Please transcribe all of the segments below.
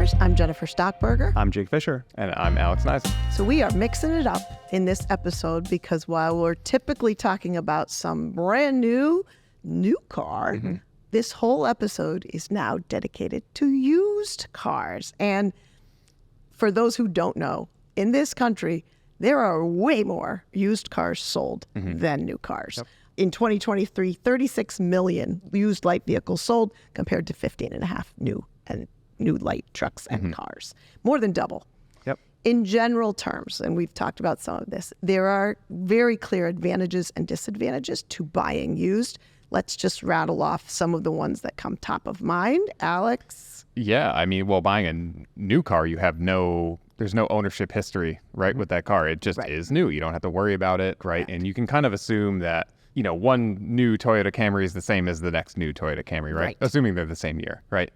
Cars. I'm Jennifer Stockberger. I'm Jake Fisher. And I'm Alex Nice. So we are mixing it up in this episode because while we're typically talking about some brand new car, this whole episode is now dedicated to used cars. And for those who don't know, in this country, there are way more used cars sold than new cars. Yep. In 2023, 36 million used light vehicles sold compared to 15.5 new light trucks and cars. More than double. Yep. In general terms, and we've talked about some of this, there are very clear advantages and disadvantages to buying used. Let's just rattle off some of the ones that come top of mind. Alex? Yeah, I mean, well, buying a new car, there's no ownership history, right, with that car. It just is new. You don't have to worry about it, right? Correct. And you can kind of assume that, one new Toyota Camry is the same as the next new Toyota Camry, right? Assuming they're the same year, right?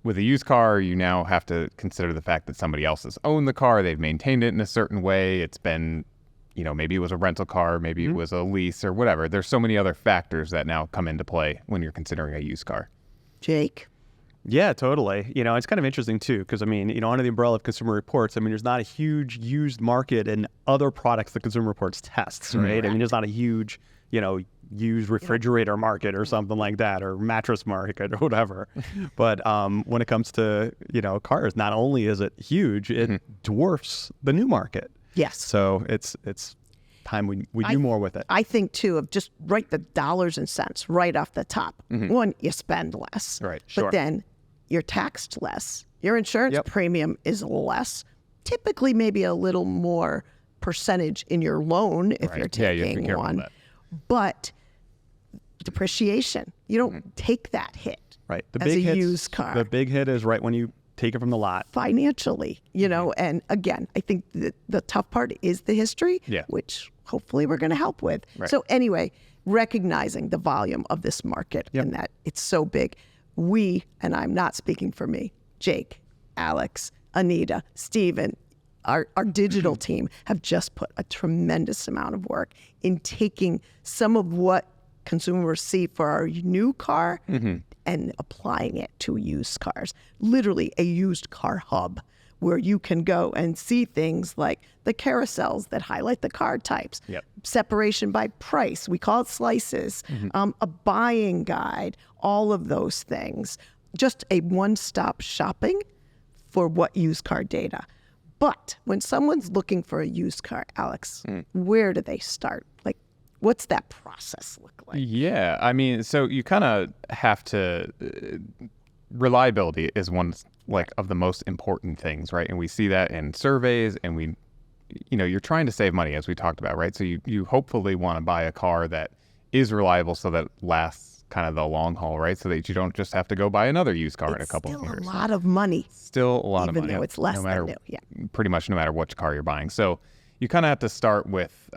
With a used car, you now have to consider the fact that somebody else has owned the car. They've maintained it in a certain way. It's been, maybe it was a rental car, maybe it was a lease or whatever. There's so many other factors that now come into play when you're considering a used car. Jake? Yeah, totally. It's kind of interesting too, because under the umbrella of Consumer Reports, there's not a huge used market in other products that Consumer Reports tests, right? There's not a huge, used refrigerator market or something like that, or mattress market or whatever. But when it comes to, cars, not only is it huge, it dwarfs the new market. Yes. So it's time we do more with it. I think, too, of just write the dollars and cents right off the top. One, you spend less. Right, But then you're taxed less. Your insurance premium is less. Typically, maybe a little more percentage in your loan if you're taking one. But depreciation, you don't take that hit as a used car. The big hit is right when you take it from the lot. Financially, and again, I think the tough part is the history, which hopefully we're going to help with. Right. So anyway, recognizing the volume of this market and that it's so big, we, and I'm not speaking for me, Jake, Alex, Anita, Steven, our digital team have just put a tremendous amount of work in taking some of what consumers see for our new car and applying it to used cars. Literally a used car hub where you can go and see things like the carousels that highlight the car types, separation by price, we call it slices, a buying guide, all of those things. Just a one-stop shopping for what used car data. But when someone's looking for a used car, Alex, where do they start? Like, what's that process look like? Yeah, I mean, so you kind of have to, reliability is one of the most important things, right? And we see that in surveys, and you're trying to save money, as we talked about, right? So you hopefully want to buy a car that is reliable so that it lasts kind of the long haul, right? So that you don't just have to go buy another used car in a couple of years. Still a lot of money. Still a lot of money. Even though it's less than new. Yeah. Pretty much no matter which car you're buying. So you kind of have to start with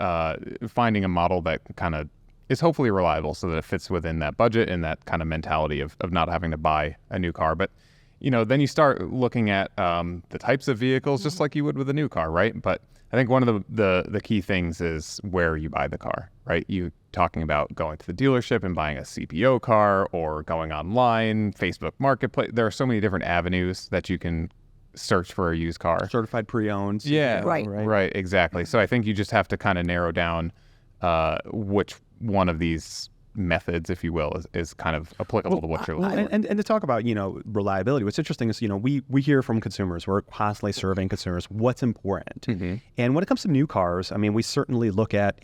finding a model that kind of is hopefully reliable so that it fits within that budget and that kind of mentality of not having to buy a new car. But, then you start looking at the types of vehicles just like you would with a new car, right? But I think one of the key things is where you buy the car, right? You talking about going to the dealership and buying a CPO car or going online, Facebook Marketplace. There are so many different avenues that you can search for a used car. Certified pre-owned. Yeah, right, exactly. So I think you just have to kind of narrow down which one of these methods, if you will, is kind of applicable to what you're looking for. And to talk about, reliability, what's interesting is, we hear from consumers, we're constantly surveying consumers, what's important. And when it comes to new cars, we certainly look at,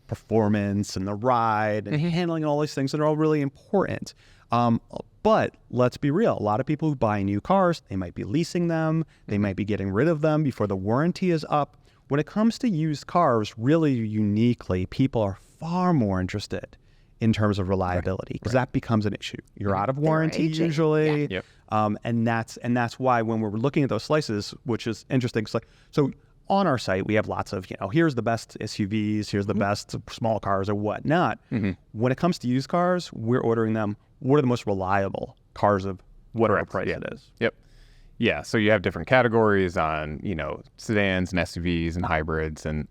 performance and the ride and handling all these things that are all really important. But let's be real. A lot of people who buy new cars, they might be leasing them. They might be getting rid of them before the warranty is up. When it comes to used cars, really uniquely, people are far more interested in terms of reliability because that becomes an issue. You're out of warranty usually. And that's why when we're looking at those slices, which is interesting, so on our site, we have lots of, here's the best SUVs, here's the best small cars or whatnot. When it comes to used cars, we're ordering them. What are the most reliable cars of whatever price it is? Yeah, so you have different categories on, sedans and SUVs and hybrids and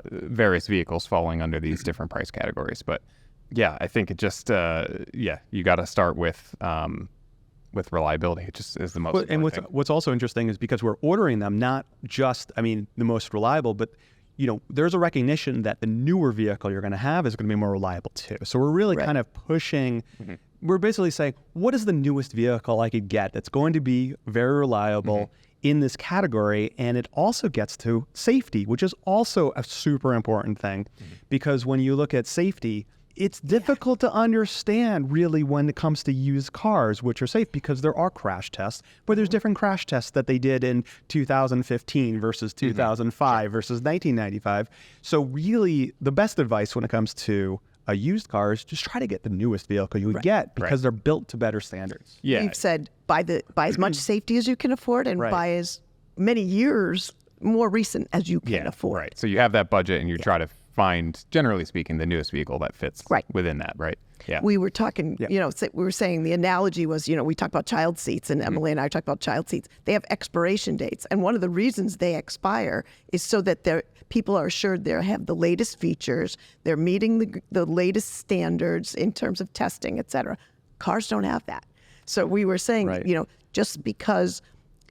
various vehicles falling under these different price categories. But yeah, I think it just, you got to start with with reliability. It just is the most Well, and important thing. what's also interesting is because we're ordering them not just, I mean, the most reliable, but there's a recognition that the newer vehicle you're going to have is going to be more reliable too. So we're really kind of pushing. We're basically saying, what is the newest vehicle I could get that's going to be very reliable in this category? And it also gets to safety, which is also a super important thing, because when you look at safety, it's difficult to understand really when it comes to used cars, which are safe, because there are crash tests, but there's different crash tests that they did in 2015 versus 2005 versus 1995. So really the best advice when it comes to a used car is just try to get the newest vehicle you would get, because they're built to better standards. Yeah. You've said buy as much safety as you can afford and buy as many years more recent as you can afford. Right. So you have that budget and you try to find, generally speaking, the newest vehicle that fits within that, right? Yeah. We were talking, we were saying the analogy was, we talked about child seats, and Emily and I talked about child seats. They have expiration dates. And one of the reasons they expire is so that people are assured they have the latest features, they're meeting the latest standards in terms of testing, et cetera. Cars don't have that. So we were saying, just because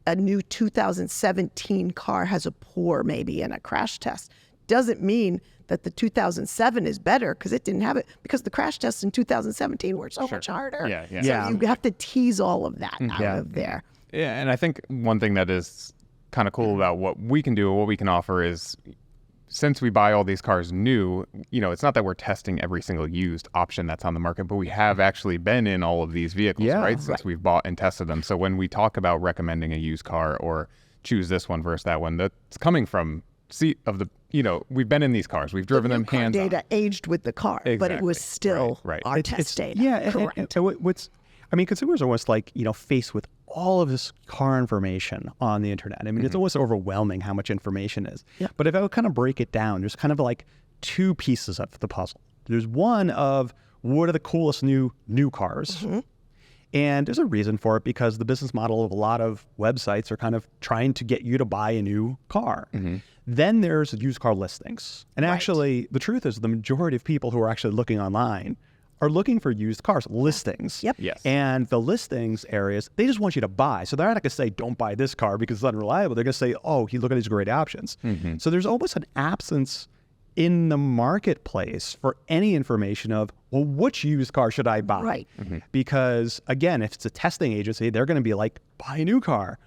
a new 2017 car has a pour maybe in a crash test doesn't mean that the 2007 is better, because it didn't have it, because the crash tests in 2017 were so much harder. So you have to tease all of that out of there. Yeah, and I think one thing that is kind of cool about what we can do, what we can offer is, since we buy all these cars new, it's not that we're testing every single used option that's on the market, but we have actually been in all of these vehicles, right? Since we've bought and tested them. So when we talk about recommending a used car or choose this one versus that one, that's coming from we've been in these cars, we've driven them hands on. Data aged with the car, but it was still our test data. Yeah, correct. And consumers are almost like, faced with all of this car information on the internet. I mean, it's almost overwhelming how much information is. Yeah. But if I would kind of break it down, there's kind of like two pieces of the puzzle. There's one of what are the coolest new cars? And there's a reason for it, because the business model of a lot of websites are kind of trying to get you to buy a new car. Then there's used car listings. And actually, the truth is the majority of people who are actually looking online are looking for used cars listings. Yes. And the listings areas, they just want you to buy. So they're not going to say, don't buy this car because it's unreliable. They're going to say, oh, look at these great options. So there's almost an absence in the marketplace for any information of, well, which used car should I buy? Right. Because again, if it's a testing agency, they're going to be like, buy a new car.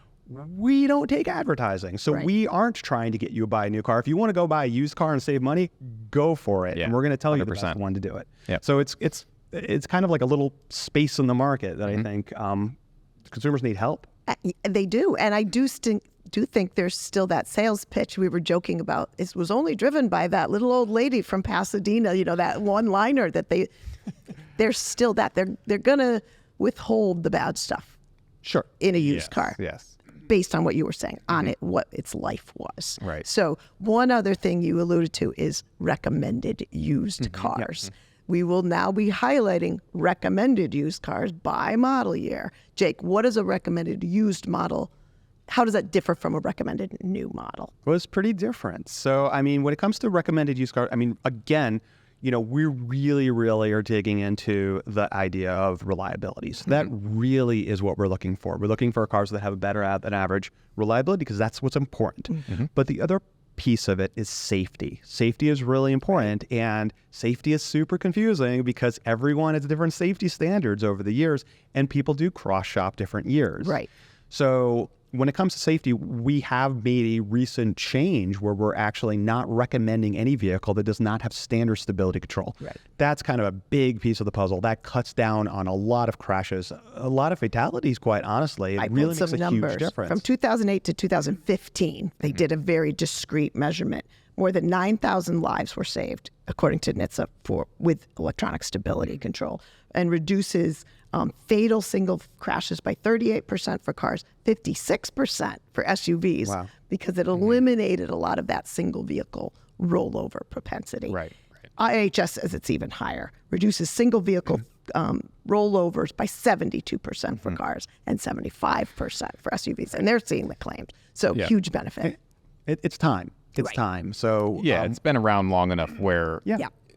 We don't take advertising. So we aren't trying to get you to buy a new car. If you want to go buy a used car and save money, go for it. And we're going to tell you the best one to do it. So it's kind of like a little space in the market that I think consumers need help. They do. And I do think there's still that sales pitch we were joking about. It was only driven by that little old lady from Pasadena, that one-liner that there's still that. They're going to withhold the bad stuff in a used car. Based on what you were saying, on it, what its life was. Right. So one other thing you alluded to is recommended used cars. We will now be highlighting recommended used cars by model year. Jake, what is a recommended used model? How does that differ from a recommended new model? Well, it's pretty different. So, I mean, when it comes to recommended used cars, I mean, again, we really, really are digging into the idea of reliability. So that really is what we're looking for. We're looking for cars that have a better than average reliability, because that's what's important. But the other piece of it is safety. Safety is really important, and safety is super confusing because everyone has different safety standards over the years, and people do cross-shop different years. Right. So when it comes to safety, we have made a recent change where we're actually not recommending any vehicle that does not have standard stability control. Right. That's kind of a big piece of the puzzle. That cuts down on a lot of crashes, a lot of fatalities, quite honestly. It really makes a huge difference. From 2008 to 2015, they did a very discrete measurement. More than 9,000 lives were saved, according to NHTSA, with electronic stability control, and reduces fatal single crashes by 38% for cars, 56% for SUVs, because it eliminated a lot of that single vehicle rollover propensity. Right. IHS says it's even higher, reduces single vehicle rollovers by 72% for cars and 75% for SUVs. And they're seeing the claims. So huge benefit. It's time. It's time. So it's been around long enough where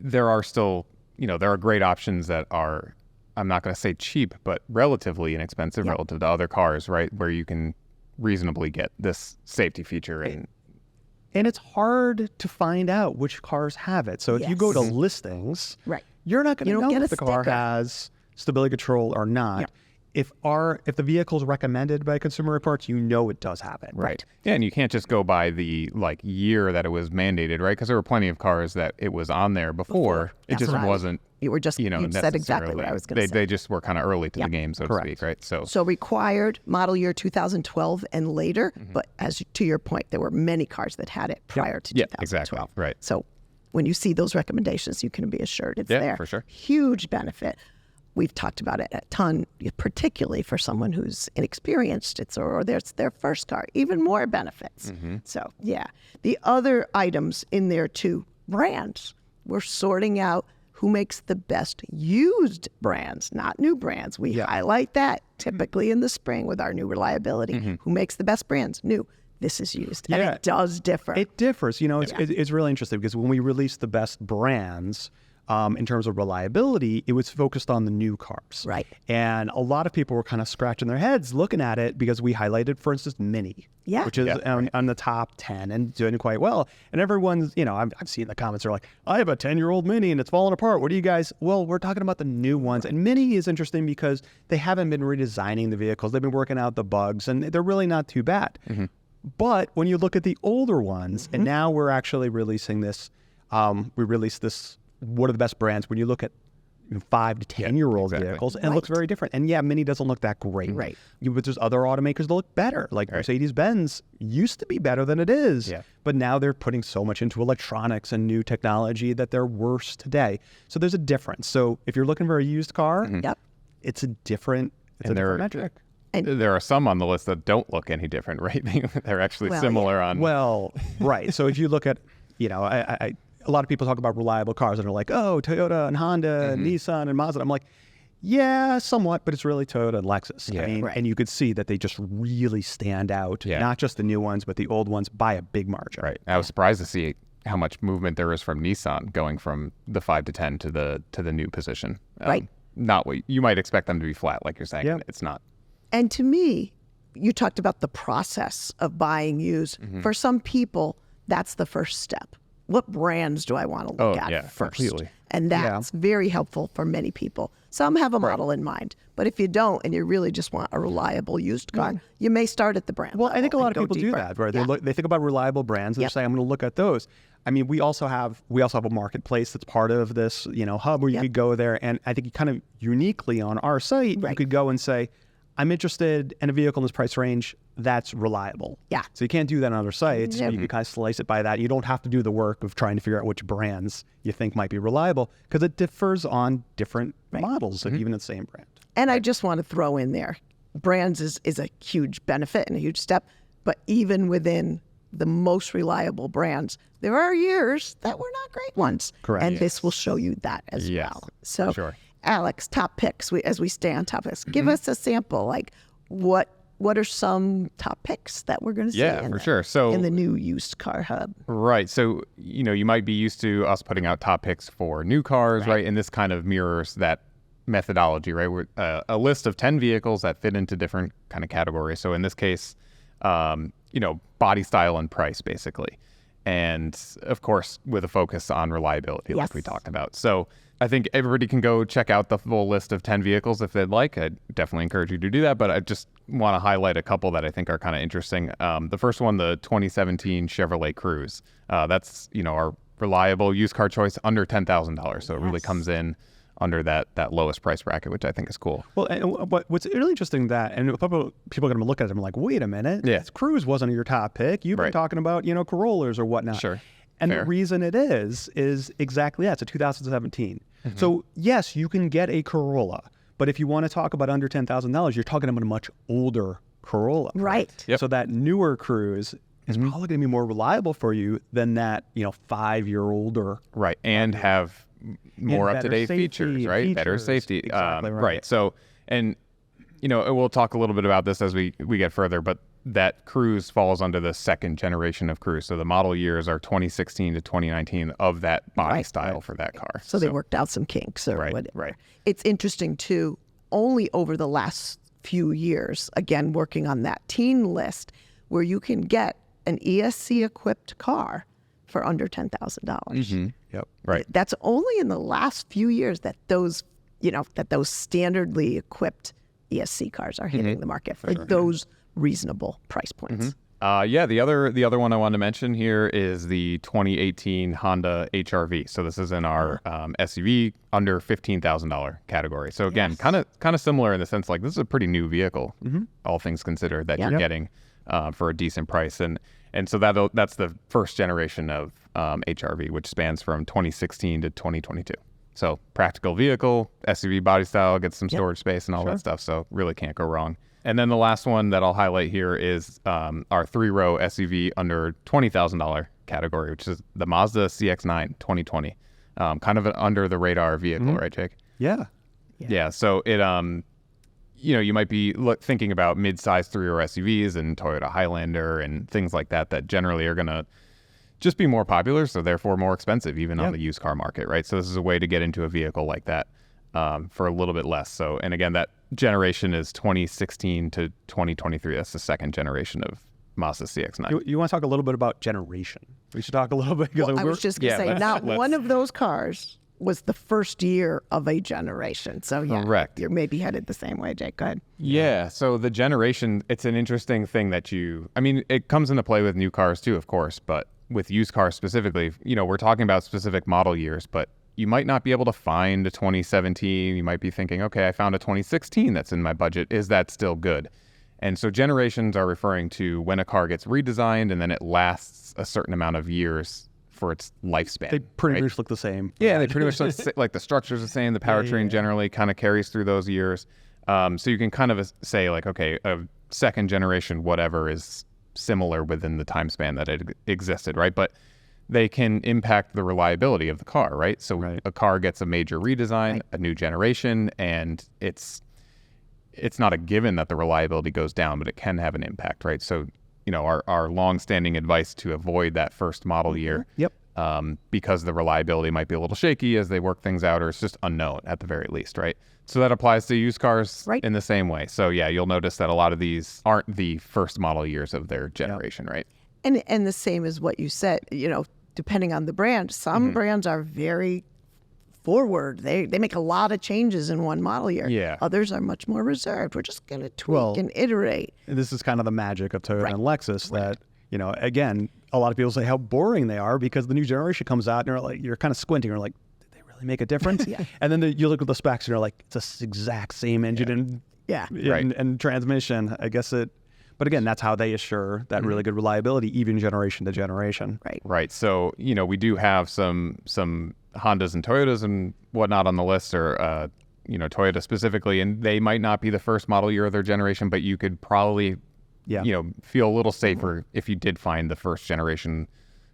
there are still, there are great options that are I'm not going to say cheap, but relatively inexpensive relative to other cars, right? Where you can reasonably get this safety feature. And it's hard to find out which cars have it. So if you go to listings, you're not going to know if the car has stability control or not. Yeah. If the vehicle is recommended by Consumer Reports, you know it does have it. Right. Yeah, and you can't just go by the year that it was mandated, right? Because there were plenty of cars that it was on there before. It just wasn't. You were just, you said exactly what I was going to say. They just were kind of early to the game, so to speak, right? So required model year 2012 and later, but as to your point, there were many cars that had it prior to 2012. Exactly, right. So when you see those recommendations, you can be assured it's there. For sure. Huge benefit. We've talked about it a ton, particularly for someone who's inexperienced, or it's their first car, even more benefits. So the other items in there too, brands. We're sorting out who makes the best used brands, not new brands. We highlight that typically in the spring with our new reliability. Who makes the best brands? New. This is used. And it does differ. It differs. It's really interesting because when we release the best brands, in terms of reliability, it was focused on the new cars. Right. And a lot of people were kind of scratching their heads looking at it because we highlighted, for instance, Mini, which is on the top 10 and doing quite well. And everyone's, I've seen the comments are like, I have a 10-year-old Mini and it's falling apart. What do you guys? Well, we're talking about the new ones. And Mini is interesting because they haven't been redesigning the vehicles. They've been working out the bugs and they're really not too bad. But when you look at the older ones, and now we're actually releasing this, we released this, what are the best brands when you look at 5 to 10-year-old vehicles, and it looks very different. And Mini doesn't look that great. Right. But there's other automakers that look better. Like Mercedes-Benz used to be better than it is. But now they're putting so much into electronics and new technology that they're worse today. So there's a difference. So if you're looking for a used car, it's a different metric. And there are some on the list that don't look any different, right? They're actually similar on. Well, right. So if you look at, a lot of people talk about reliable cars and are like, oh, Toyota and Honda and Nissan and Mazda. I'm like, yeah, somewhat, but it's really Toyota and Lexus. And you could see that they just really stand out, not just the new ones, but the old ones by a big margin. Right. I was surprised to see how much movement there is from Nissan going from the 5 to 10 to the new position. Not what you might expect them to be flat, like you're saying. It's not. And to me, you talked about the process of buying used. For some people, that's the first step. What brands do I want to look at first? Completely. And that's very helpful for many people. Some have a model in mind, but if you don't and you really just want a reliable used car, you may start at the brand. Well, I think a lot of people do that, right? They think about reliable brands and they say, I'm going to look at those. I mean, we also have a marketplace that's part of this, hub where you could go there. And I think you kind of uniquely on our site, you could go and say, I'm interested in a vehicle in this price range that's reliable. So you can't do that on other sites. You can kind of slice it by that. You don't have to do the work of trying to figure out which brands you think might be reliable because it differs on different models, even the same brand. And I just want to throw in there, brands is a huge benefit and a huge step, but even within the most reliable brands, there are years that were not great ones. Correct. And this will show you that as well. So Alex, top picks, as we stay on top of this, give us a sample, like what are some top picks that we're going to see So in the new used car hub? Right. So, you might be used to us putting out top picks for new cars, right? And this kind of mirrors that methodology, right? We're, a list of 10 vehicles that fit into different kind of categories. So in this case, body style and price, basically. And of course, with a focus on reliability, like we talked about. So I think everybody can go check out the full list of 10 vehicles if they'd like. I'd definitely encourage you to do that, but I just want to highlight a couple that I think are kind of interesting. The first one, the 2017 Chevrolet Cruze. That's, our reliable used car choice under $10,000. So it really comes in under that lowest price bracket, which I think is cool. Well, and what's really interesting and people are going to look at it and like, wait a minute, this Cruze wasn't your top pick. You've been talking about, Corollas or whatnot. Sure. And the reason it is exactly that. It's a 2017. So yes, you can get a Corolla, but if you want to talk about under $10,000, you're talking about a much older Corolla. Right. So that newer Cruze is probably going to be more reliable for you than that, 5-year-older. Right. And have more up-to-date features, right? Better safety. Exactly right. So, and, we'll talk a little bit about this as we get further, but that Cruise falls under the second generation of Cruise. So the model years are 2016 to 2019 of that body style for that car. So they worked out some kinks or whatever. Right. It's interesting too, only over the last few years, again, working on that teen list, where you can get an ESC equipped car for under $10,000. Mm-hmm. Yep. Right. That's only in the last few years that those standardly equipped ESC cars are hitting the market for those reasonable price points. The other one I wanted to mention here is the 2018 Honda HR-V. So this is in our SUV under $15,000 category. So again, kind of similar in the sense like this is a pretty new vehicle, all things considered, that you're getting for a decent price. And so that's the first generation of HR-V, which spans from 2016 to 2022. So practical vehicle, SUV body style, gets some storage space and all that stuff. So really can't go wrong. And then the last one that I'll highlight here is our 3-row SUV under $20,000 category, which is the Mazda CX-9 2020. Kind of an under the radar vehicle, right, Jake? Yeah. So it, you might be thinking about mid-sized 3-row SUVs and Toyota Highlander and things like that generally are going to just be more popular, so therefore more expensive, even on the used car market, right? So this is a way to get into a vehicle like that for a little bit less. So, and again, that generation is 2016 to 2023. That's the second generation of Mazda CX-9. You want to talk a little bit about generation? We should talk a little bit. Well, I was just going to say, not one of those cars was the first year of a generation. So correct. You're maybe headed the same way, Jake. Go ahead. Yeah. So the generation, it's an interesting thing that it comes into play with new cars too, of course, but with used cars specifically, we're talking about specific model years, but you might not be able to find a 2017. You might be thinking, okay, I found a 2016 that's in my budget. Is that still good? And so generations are referring to when a car gets redesigned and then it lasts a certain amount of years for its lifespan. They pretty much look the same. Yeah, they pretty much look like the structure's the same. The powertrain generally kind of carries through those years. So you can kind of say like, okay, a second generation whatever is similar within the time span that it existed, right? But they can impact the reliability of the car, right? So a car gets a major redesign, a new generation, and it's not a given that the reliability goes down, but it can have an impact, right? So, our long-standing advice to avoid that first model year, because the reliability might be a little shaky as they work things out, or it's just unknown at the very least, right? So that applies to used cars in the same way. So yeah, you'll notice that a lot of these aren't the first model years of their generation, right? And the same as what you said, depending on the brand, some brands are very forward. They make a lot of changes in one model year. Yeah. Others are much more reserved. We're just going to tweak and iterate. This is kind of the magic of Toyota and Lexus that, again, a lot of people say how boring they are because the new generation comes out and you're kind of squinting. You're like, did they really make a difference? And then you look at the specs and you're like, it's the exact same engine and transmission. I guess but again, that's how they assure that really good reliability, even generation to generation. Right. So, we do have some Hondas and Toyotas and whatnot on the list, or, Toyota specifically, and they might not be the first model year of their generation, but you could probably, feel a little safer if you did find the first generation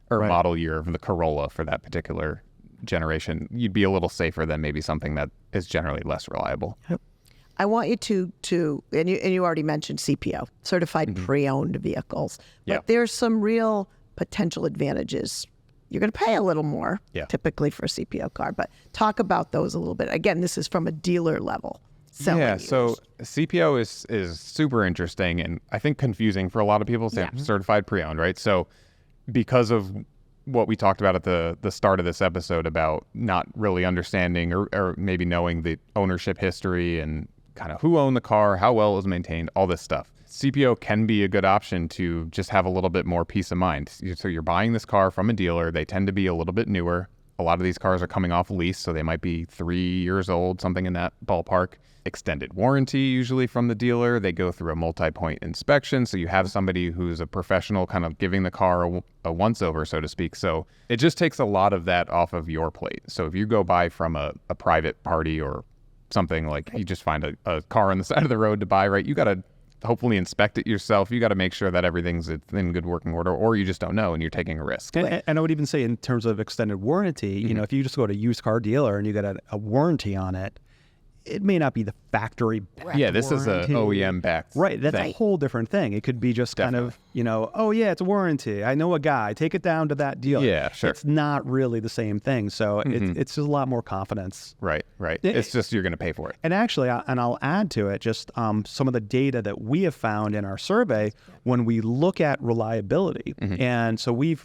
or model year of the Corolla for that particular generation. You'd be a little safer than maybe something that is generally less reliable. I want you to and you already mentioned CPO, certified pre-owned vehicles, but there's some real potential advantages. You're going to pay a little more typically for a CPO car, but talk about those a little bit. Again, this is from a dealer level. So CPO is super interesting and I think confusing for a lot of people. Certified pre-owned, right? So because of what we talked about at the start of this episode about not really understanding or maybe knowing the ownership history and kind of who owned the car, how well it was maintained, all this stuff. CPO can be a good option to just have a little bit more peace of mind. So you're buying this car from a dealer. They tend to be a little bit newer. A lot of these cars are coming off lease, so they might be 3 years old, something in that ballpark. Extended warranty usually from the dealer. They go through a multi-point inspection, so you have somebody who's a professional kind of giving the car a once-over, so to speak. So it just takes a lot of that off of your plate. So if you go buy from a private party or something, like you just find a car on the side of the road to buy, right? You got to hopefully inspect it yourself. You got to make sure that everything's in good working order, or you just don't know and you're taking a risk. And I would even say in terms of extended warranty, if you just go to a used car dealer and you get a warranty on it, it may not be the factory backed Yeah, this is a warranty. OEM backed. Right, that's thing. a whole different thing. It could be just kind of, oh yeah, it's a warranty. I know a guy. Take it down to that dealer. Yeah, sure. It's not really the same thing. So it's just a lot more confidence. Right. It's just you're going to pay for it. And actually, I'll add to it just some of the data that we have found in our survey when we look at reliability. And so we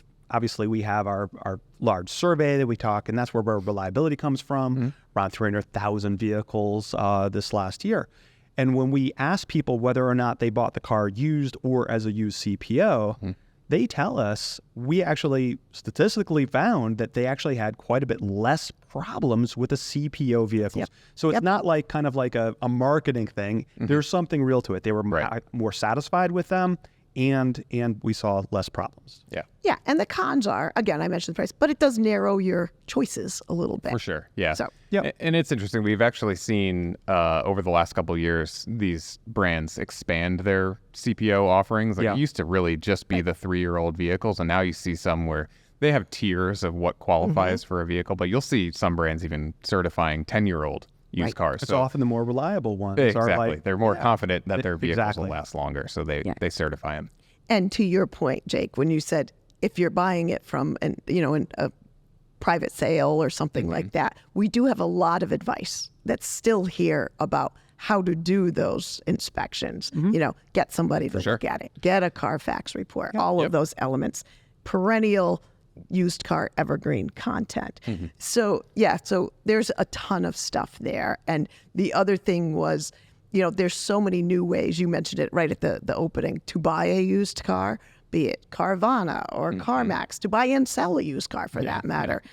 have our large survey that we talk, and that's where our reliability comes from, around 300,000 vehicles this last year. And when we ask people whether or not they bought the car used or as a used CPO, they tell us we actually statistically found that they actually had quite a bit less problems with the CPO vehicles. So it's not like kind of like a marketing thing. There's something real to it. They were more satisfied with them, and we saw less problems. Yeah, and the cons are, again, I mentioned the price, but it does narrow your choices a little bit. For sure, yeah. So, and it's interesting. We've actually seen over the last couple of years these brands expand their CPO offerings. Like it used to really just be the 3-year-old vehicles, and now you see some where they have tiers of what qualifies for a vehicle. But you'll see some brands even certifying 10-year-old used cars. It's so often the more reliable ones. exactly, they're more confident that their vehicles will exactly. last longer, so they certify them. And to your point, Jake, when you said if you're buying it from in a private sale or something like that, we do have a lot of advice that's still here about how to do those inspections. Get somebody to look at it, get a Carfax report, all of those elements, perennial used car evergreen content. So there's a ton of stuff there. And the other thing was, there's so many new ways. You mentioned it right at the opening to buy a used car, be it Carvana or CarMax, to buy and sell a used car for that matter.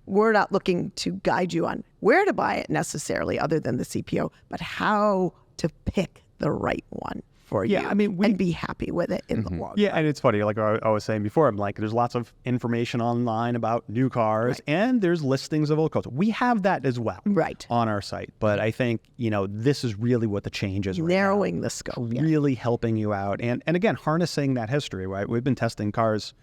We're not looking to guide you on where to buy it necessarily other than the CPO, but how to pick the right one for you and be happy with it in the long run. And it's funny, like I was saying before, I'm like, there's lots of information online about new cars and there's listings of old cars. We have that as well on our site. But I think, this is really what the change is right narrowing now. the scope. Really helping you out. And again, harnessing that history, right? We've been testing cars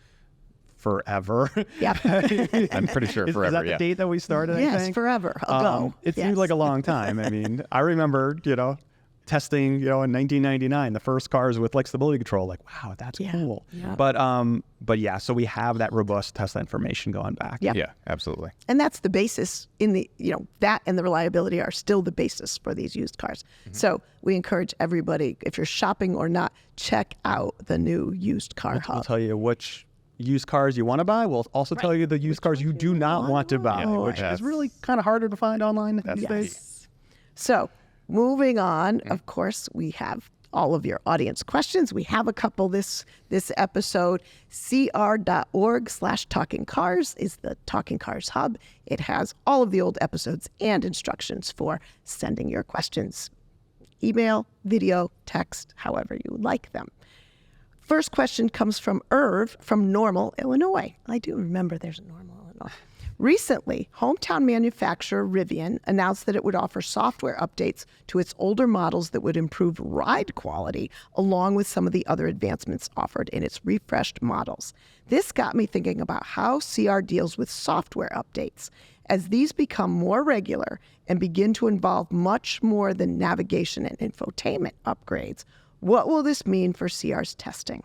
forever. I'm pretty sure forever. Is that the date that we started, I think? Yes, forever ago. It seems like a long time. I mean, I remember, testing, in 1999, the first cars with like stability control, like, wow, that's cool. But yeah, so we have that robust test information going back. Yeah, absolutely. And that's the basis in the, that and the reliability are still the basis for these used cars. So we encourage everybody, if you're shopping or not, check out the new used car hub. We'll tell you which used cars you want to buy. We'll also tell you the used cars you do not want to buy, which is really kind of harder to find online these days. So moving on, of course, we have all of your audience questions. We have a couple this episode. cr.org/talkingcars is the Talking Cars Hub. It has all of the old episodes and instructions for sending your questions. Email, video, text, however you like them. First question comes from Irv from Normal, Illinois. I do remember there's a Normal, Illinois. Recently, hometown manufacturer Rivian announced that it would offer software updates to its older models that would improve ride quality, along with some of the other advancements offered in its refreshed models. This got me thinking about how CR deals with software updates. As these become more regular and begin to involve much more than navigation and infotainment upgrades, what will this mean for CR's testing?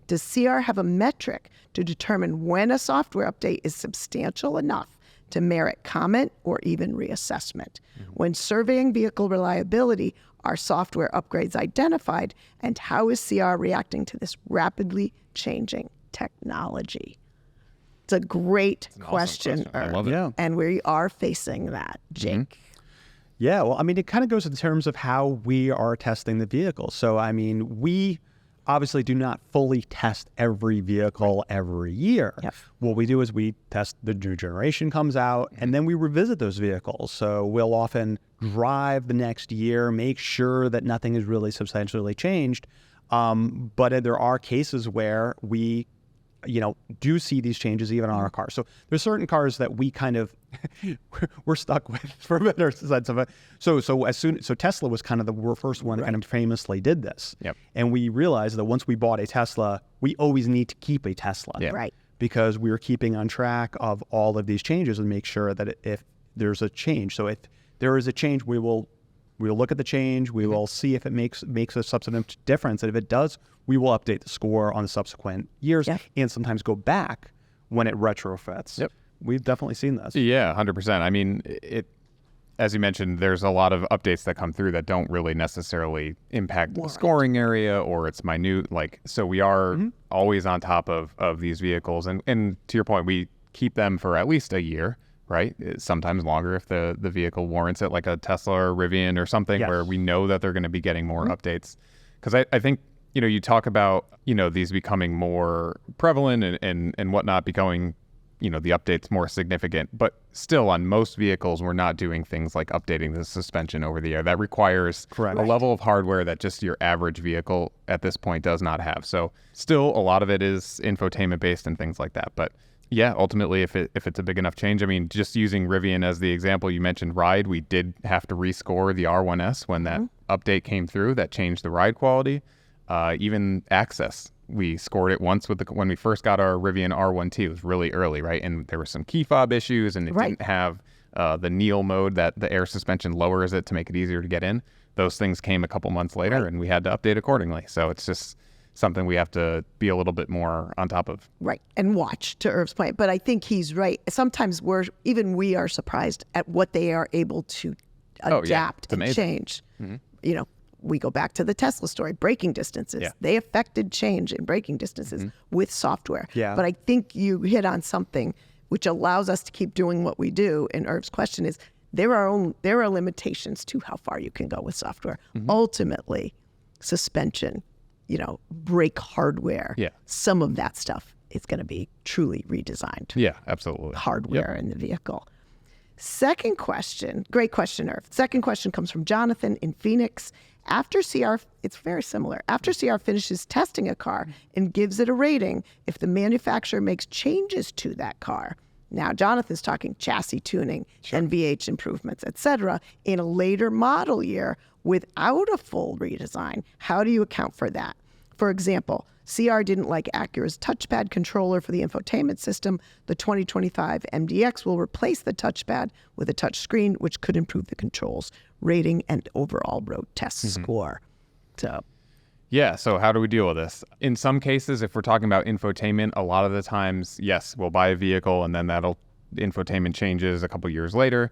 Does CR have a metric to determine when a software update is substantial enough to merit comment or even reassessment? When surveying vehicle reliability, are software upgrades identified, and how is CR reacting to this rapidly changing technology? It's a great question. I love it. And we are facing that, Jake. Yeah, well, I mean, it kind of goes in terms of how we are testing the vehicle. So, I mean, we obviously do not fully test every vehicle every year. What we do is we test the new generation comes out, and then we revisit those vehicles. So we'll often drive the next year, make sure that nothing is really substantially changed. But there are cases where we do see these changes even on our cars. So there's certain cars that we kind of we're stuck with, for a better sense of it. So Tesla was kind of the first one that kind of famously did this. And we realized that once we bought a Tesla, we always need to keep a Tesla. Because we are keeping on track of all of these changes and make sure that if there's a change. So if there is a change, we'll look at the change. We will see if it makes a substantive difference. And if it does, we will update the score on the subsequent years and sometimes go back when it retrofits. Yep. We've definitely seen this. Yeah, 100%. I mean, as you mentioned, there's a lot of updates that come through that don't really necessarily impact the scoring area, or it's minute. So we are always on top of these vehicles. And to your point, we keep them for at least a year, right? Sometimes longer if the vehicle warrants it, like a Tesla or Rivian or something, where we know that they're going to be getting more updates. Because I think, you talk about, these becoming more prevalent and whatnot, becoming, the updates more significant. But still, on most vehicles, we're not doing things like updating the suspension over the air. That requires a level of hardware that just your average vehicle at this point does not have. So still, a lot of it is infotainment based and things like that. But yeah, ultimately, if it's a big enough change, I mean, just using Rivian as the example, you mentioned ride. We did have to rescore the R1S when that update came through that changed the ride quality. Even access, we scored it once when we first got our Rivian R1T. It was really early, right? And there were some key fob issues, and it didn't have the kneel mode that the air suspension lowers it to make it easier to get in. Those things came a couple months later, and we had to update accordingly. So it's just something we have to be a little bit more on top of. Right. And watch, to Irv's point. But I think he's right. Sometimes we are surprised at what they are able to adapt and change. We go back to the Tesla story, braking distances. They affected change in braking distances with software. But I think you hit on something which allows us to keep doing what we do. And Irv's question is, there are limitations to how far you can go with software. Ultimately, suspension, brake hardware, some of that stuff is going to be truly redesigned. Yeah, absolutely. Hardware in the vehicle. Second question, great question, Irv. Second question comes from Jonathan in Phoenix. After CR, it's very similar. After CR finishes testing a car and gives it a rating, if the manufacturer makes changes to that car, now Jonathan's talking chassis tuning, NVH improvements, etc., in a later model year without a full redesign, how do you account for that? For example, CR didn't like Acura's touchpad controller for the infotainment system. The 2025 MDX will replace the touchpad with a touch screen, which could improve the controls, rating, and overall road test score. So how do we deal with this? In some cases, if we're talking about infotainment, a lot of the times, yes, we'll buy a vehicle and then infotainment changes a couple years later.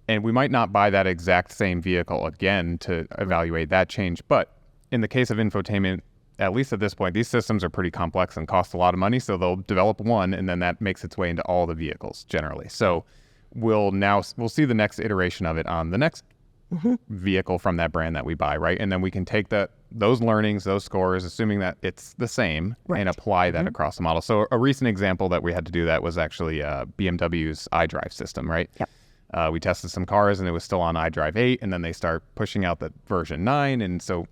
And we might not buy that exact same vehicle again to evaluate that change. But in the case of infotainment, at least at this point, these systems are pretty complex and cost a lot of money. So they'll develop one, and then that makes its way into all the vehicles generally. So we'll see the next iteration of it on the next vehicle from that brand that we buy, right? And then we can take those learnings, those scores, assuming that it's the same, and apply that across the model. So a recent example that we had to do that was actually BMW's iDrive system, right? We tested some cars, and it was still on iDrive 8, and then they start pushing out the version 9. And so,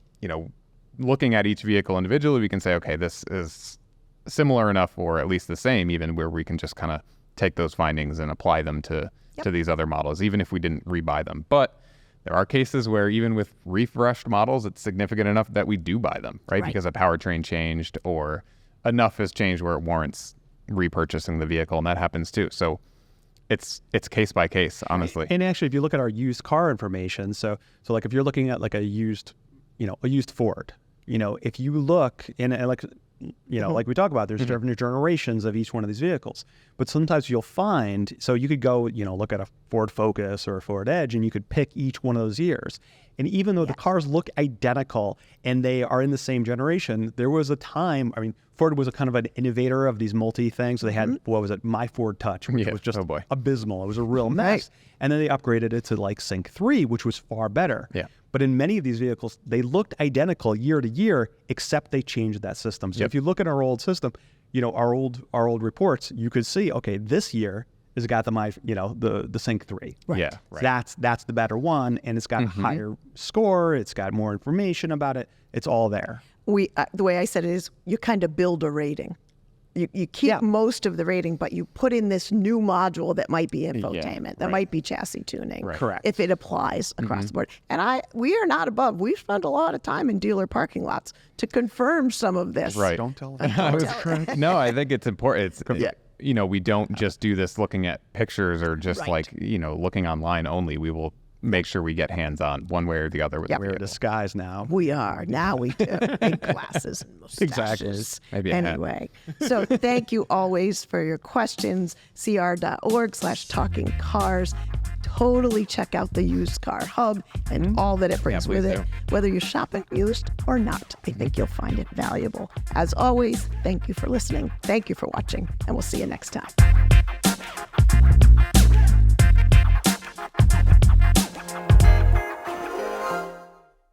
looking at each vehicle individually, we can say, okay, this is similar enough, or at least the same, even where we can just kind of take those findings and apply them to these other models, even if we didn't rebuy them. But there are cases where even with refreshed models, it's significant enough that we do buy them, right? Because a powertrain changed or enough has changed where it warrants repurchasing the vehicle, and that happens too. So it's case by case, honestly. And actually, if you look at our used car information, so like if you're looking at like a used Ford, if you look like we talk about, there's different generations of each one of these vehicles. But sometimes you'll find, so you could go, look at a Ford Focus or a Ford Edge, and you could pick each one of those years. And even though the cars look identical and they are in the same generation, there was a time, Ford was a kind of an innovator of these multi-things. So they had, My Ford Touch, which was just abysmal. It was a real mess. And then they upgraded it to like Sync 3, which was far better. But in many of these vehicles, they looked identical year to year, except they changed that system. So if you look at our old system, our old reports, you could see, okay, this year has got the Sync 3. That's the better one, and it's got a higher score. It's got more information about it. It's all there. The way I said it is, you kind of build a rating. You keep most of the rating, but you put in this new module that might be infotainment, that might be chassis tuning, Correct. If it applies across the board. And we are not above. We've spent a lot of time in dealer parking lots to confirm some of this. Right. Don't tell them. No, I think it's important. We don't just do this looking at pictures or just looking online only. We will make sure we get hands-on one way or the other with the We're a vehicle. disguise now. We are. Now we do. And glasses and mustaches. Maybe a hat. Anyway, so thank you always for your questions. cr.org/talkingcars. Totally check out the used car hub and all that it brings please with it. do. Whether you're shopping used or not, I think you'll find it valuable. As always, thank you for listening. Thank you for watching, and we'll see you next time.